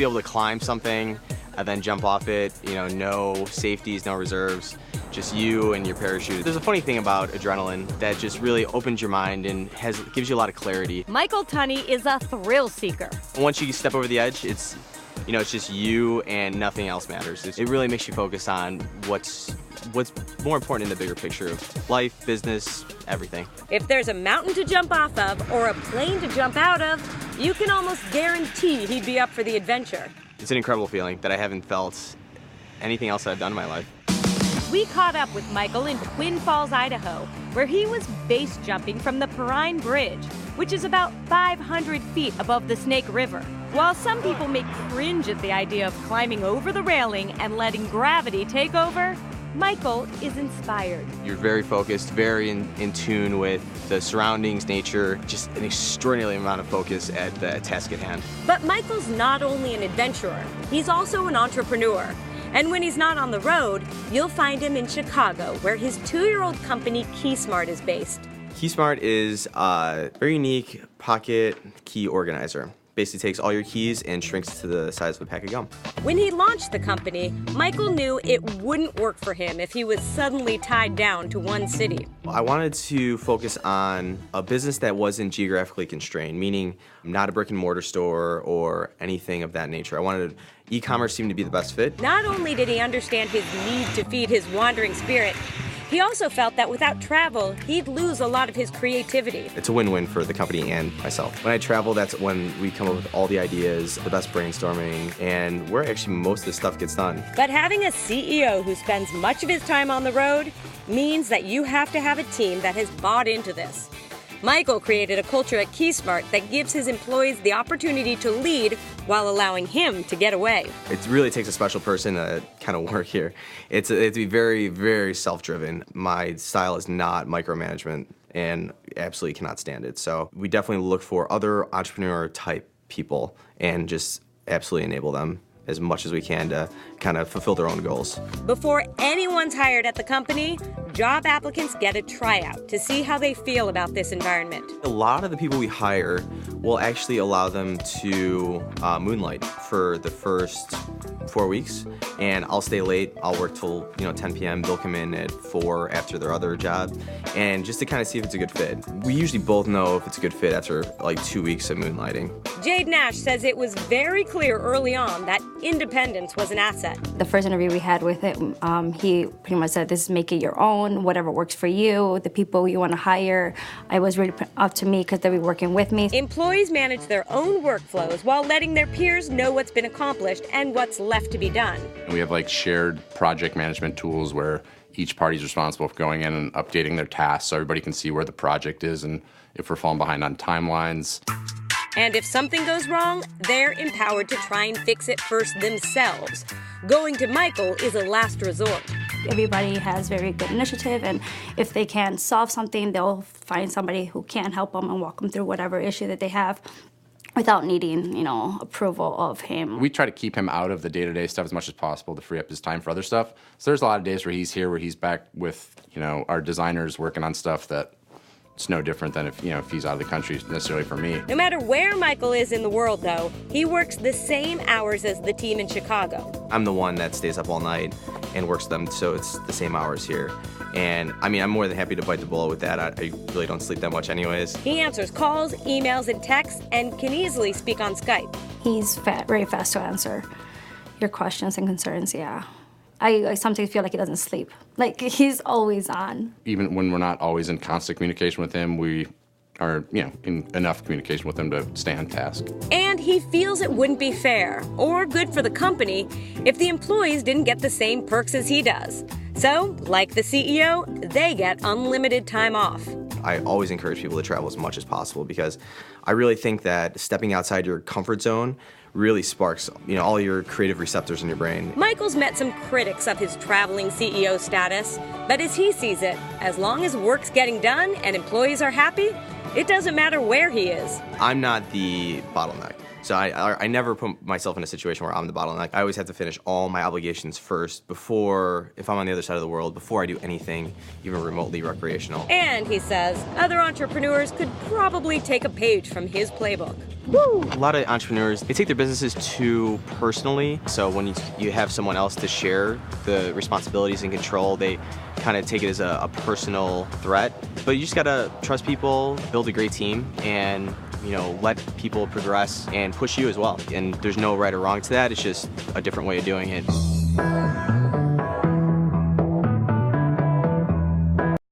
be able to climb something and then jump off it, you know, no safeties, no reserves, just you and your parachute. There's a funny thing about adrenaline that just really opens your mind and gives you a lot of clarity. Michael Tunney is a thrill seeker. Once you step over the edge, it's just you and nothing else matters. It really makes you focus on what's more important in the bigger picture of life, business, everything. If there's a mountain to jump off of or a plane to jump out of, you can almost guarantee he'd be up for the adventure. It's an incredible feeling that I haven't felt anything else that I've done in my life. We caught up with Michael in Twin Falls, Idaho, where he was base jumping from the Perrine Bridge, which is about 500 feet above the Snake River. While some people may cringe at the idea of climbing over the railing and letting gravity take over, Michael is inspired. You're very focused, very in tune with the surroundings, nature, just an extraordinary amount of focus at the task at hand. But Michael's not only an adventurer, he's also an entrepreneur. And when he's not on the road, you'll find him in Chicago, where his 2-year-old company KeySmart is based. KeySmart is a very unique pocket key organizer. Basically takes all your keys and shrinks to the size of a pack of gum. When he launched the company, Michael knew it wouldn't work for him if he was suddenly tied down to one city. I wanted to focus on a business that wasn't geographically constrained, meaning not a brick and mortar store or anything of that nature. I wanted e-commerce seemed to be the best fit. Not only did he understand his need to feed his wandering spirit, he also felt that without travel, he'd lose a lot of his creativity. It's a win-win for the company and myself. When I travel, that's when we come up with all the ideas, the best brainstorming, and where actually most of the stuff gets done. But having a CEO who spends much of his time on the road means that you have to have a team that has bought into this. Michael created a culture at KeySmart that gives his employees the opportunity to lead while allowing him to get away. It really takes a special person to kind of work here. It's to be very, very self-driven. My style is not micromanagement and absolutely cannot stand it. So we definitely look for other entrepreneur-type people and just absolutely enable them as much as we can to kind of fulfill their own goals. Before anyone's hired at the company, job applicants get a tryout to see how they feel about this environment. A lot of the people we hire will actually allow them to moonlight for the first 4 weeks, and I'll stay late. I'll work till 10 p.m. They'll come in at 4 after their other job, and just to kind of see if it's a good fit. We usually both know if it's a good fit after like 2 weeks of moonlighting. Jade Nash says it was very clear early on that independence was an asset. The first interview we had with him, he pretty much said, this is make it your own, whatever works for you, the people you want to hire. It was really up to me because they'll be working with me. Employees manage their own workflows while letting their peers know what's been accomplished and what's left to be done. We have like shared project management tools where each party's responsible for going in and updating their tasks so everybody can see where the project is and if we're falling behind on timelines. And if something goes wrong, they're empowered to try and fix it first themselves. Going to Michael is a last resort. Everybody has very good initiative, and if they can't solve something, they'll find somebody who can help them and walk them through whatever issue that they have without needing, approval of him. We try to keep him out of the day-to-day stuff as much as possible to free up his time for other stuff. So there's a lot of days where he's here, where he's back with, our designers working on stuff that it's no different than if he's out of the country necessarily for me. No matter where Michael is in the world, though, he works the same hours as the team in Chicago. I'm the one that stays up all night and works them, so it's the same hours here. And I'm more than happy to bite the bullet with that. I really don't sleep that much anyways. He answers calls, emails, and texts, and can easily speak on Skype. He's very fast to answer your questions and concerns, yeah. I sometimes feel like he doesn't sleep. Like, he's always on. Even when we're not always in constant communication with him, we are, in enough communication with him to stay on task. And he feels it wouldn't be fair or good for the company if the employees didn't get the same perks as he does. So, like the CEO, they get unlimited time off. I always encourage people to travel as much as possible because I really think that stepping outside your comfort zone really sparks, all your creative receptors in your brain. Michael's met some critics of his traveling CEO status, but as he sees it, as long as work's getting done and employees are happy, it doesn't matter where he is. I'm not the bottleneck. So I never put myself in a situation where I'm the bottleneck. I always have to finish all my obligations first before, if I'm on the other side of the world, before I do anything even remotely recreational. And he says other entrepreneurs could probably take a page from his playbook. A lot of entrepreneurs, they take their businesses too personally. So when you have someone else to share the responsibilities and control, they kind of take it as a personal threat. But you just gotta trust people, build a great team, and let people progress and push you as well. And there's no right or wrong to that. It's just a different way of doing it.